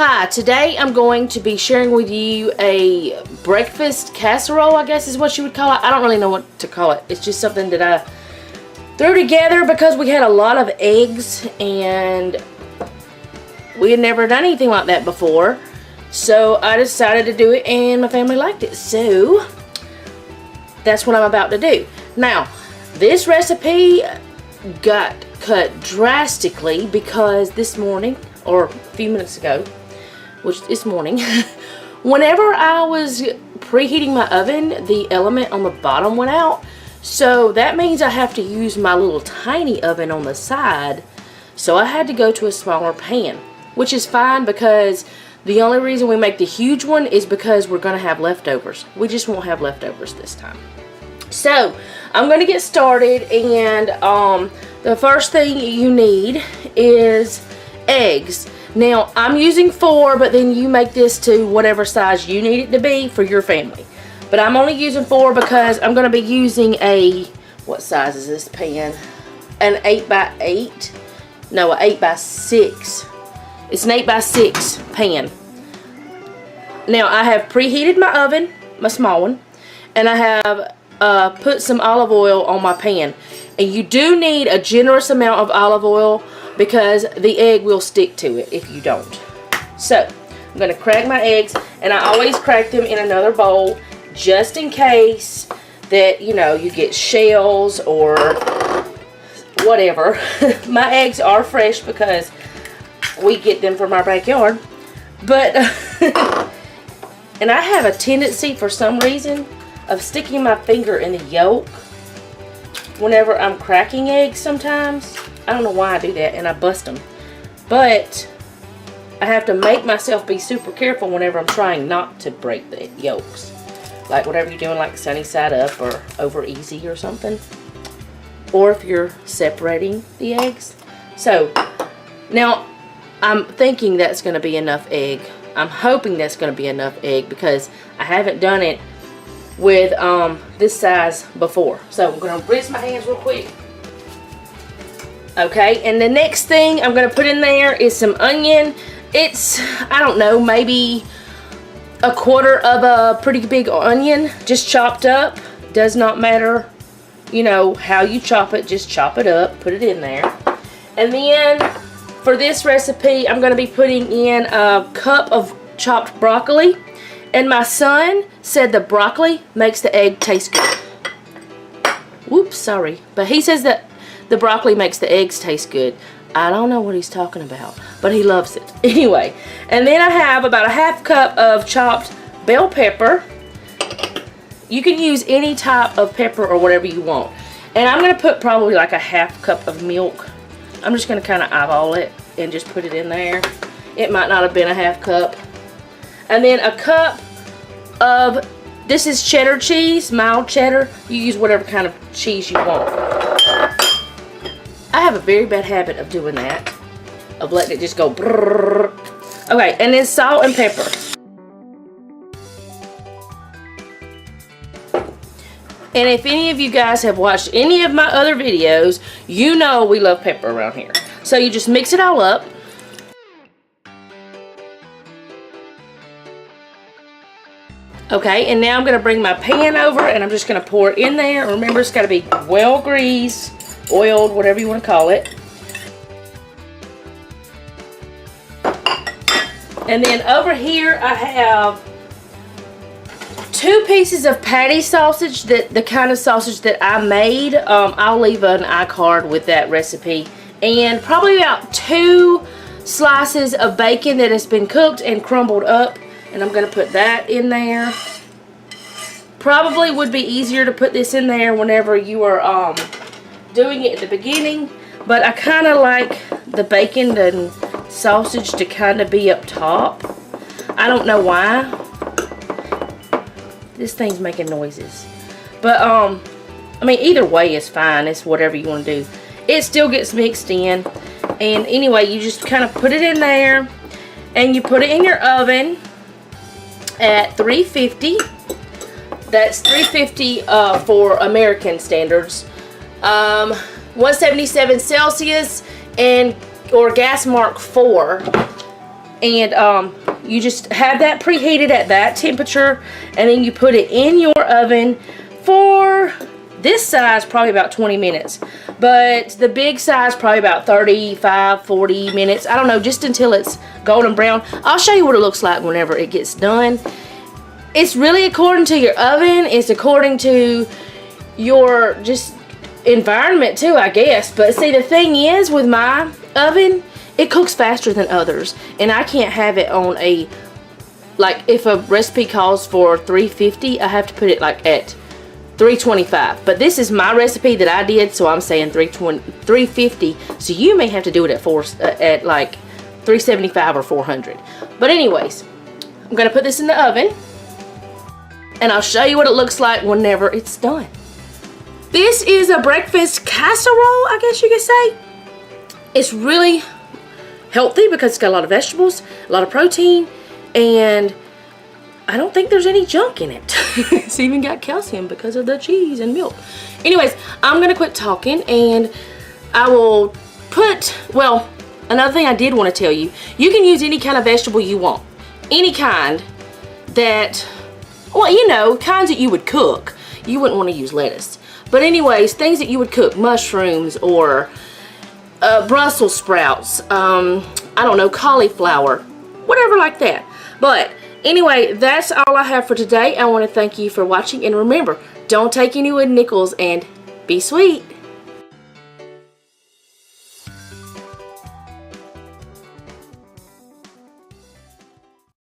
Hi, today I'm going to be sharing with you a breakfast casserole, I guess is what you would call it. I don't really know what to call it. It's just something that I threw together because we had a lot of eggs and we had never done anything like that before. So I decided to do it and my family liked it. So that's what I'm about to do. Now, this recipe got cut drastically because this morning, or a few minutes ago, which is morning, whenever I was preheating my oven, the element on the bottom went out. So that means I have to use my little tiny oven on the side. So I had to go to a smaller pan, which is fine because the only reason we make the huge one is because we're going to have leftovers. We just won't have leftovers this time. So I'm going to get started, and the first thing you need is eggs. Now, I'm using 4, but then you make this to whatever size you need it to be for your family. But I'm only using 4 because I'm going to be using a, what size is this pan? An 8x8? No, an 8x6. It's an 8x6 pan. Now, I have preheated my oven, my small one, and I have put some olive oil on my pan. And you do need a generous amount of olive oil because the egg will stick to it if you don't. So, I'm going to crack my eggs, and I always crack them in another bowl just in case that, you know, you get shells or whatever. My eggs are fresh because we get them from our backyard. But, and I have a tendency for some reason of sticking my finger in the yolk whenever I'm cracking eggs sometimes. I don't know why I do that, and I bust them. But I have to make myself be super careful whenever I'm trying not to break the yolks. Like whatever you're doing, like sunny side up or over easy or something. Or if you're separating the eggs. So, now I'm thinking that's going to be enough egg. I'm hoping that's going to be enough egg because I haven't done it with this size before. So I'm going to rinse my hands real quick. Okay, and the next thing I'm going to put in there is some onion. It's, I don't know, maybe a quarter of a pretty big onion, just chopped up. Does not matter, you know, how you chop it. Just chop it up, put it in there. And then for this recipe, I'm going to be putting in a cup of chopped broccoli. And my son said the broccoli makes the egg taste good. Whoops, sorry. But he says that the broccoli makes the eggs taste good. I don't know what he's talking about, but he loves it. Anyway, and then I have about a half cup of chopped bell pepper. You can use any type of pepper or whatever you want. And I'm going to put probably like a half cup of milk. I'm just going to kind of eyeball it and just put it in there. It might not have been a half cup. And then a cup of, this is cheddar cheese, mild cheddar. You use whatever kind of cheese you want. I have a very bad habit of doing that, of letting it just go brrrr. Okay, and then salt and pepper. And if any of you guys have watched any of my other videos, you know we love pepper around here. So you just mix it all up. Okay, and now I'm going to bring my pan over and I'm just going to pour it in there. Remember, it's got to be well greased, oiled, whatever you want to call it. And then over here I have 2 pieces of patty sausage, the kind of sausage that I made. I'll leave an iCard with that recipe. And probably about 2 slices of bacon that has been cooked and crumbled up. And I'm going to put that in there. Probably would be easier to put this in there whenever you are doing it at the beginning. But I kind of like the bacon and sausage to kind of be up top. I don't know why. This thing's making noises. But, I mean, either way is fine. It's whatever you want to do. It still gets mixed in. And anyway, you just kind of put it in there. And you put it in your oven at 350. That's 350 for American standards. 177 Celsius and or gas mark 4 And you just have that preheated at that temperature, and then you put it in your oven for this size probably about 20 minutes, but the big size probably about 35-40 minutes. I don't know, just until it's golden brown. I'll show you what it looks like whenever it gets done. It's really according to your oven. It's according to your just environment too, I guess. But see, the thing is with my oven, it cooks faster than others, and I can't have it on a, like, if a recipe calls for 350, I have to put it like at 325. But this is my recipe that I did, so I'm saying 350. So you may have to do it at like 375 or 400. But anyways, I'm gonna put this in the oven, and I'll show you what it looks like whenever it's done. This is a breakfast casserole, I guess you could say. It's really healthy because it's got a lot of vegetables, a lot of protein, and I don't think there's any junk in it. It's even got calcium because of the cheese and milk. Anyways, I'm gonna quit talking, and I will put, well, another thing I did want to tell you, you can use any kind of vegetable you want. Any kind that, well, you know, kinds that you would cook. You wouldn't want to use lettuce. But anyways, things that you would cook, mushrooms or Brussels sprouts, I don't know, cauliflower, whatever like that. But anyway, that's all I have for today. I want to thank you for watching, and remember, don't take any wooden nickels, and be sweet.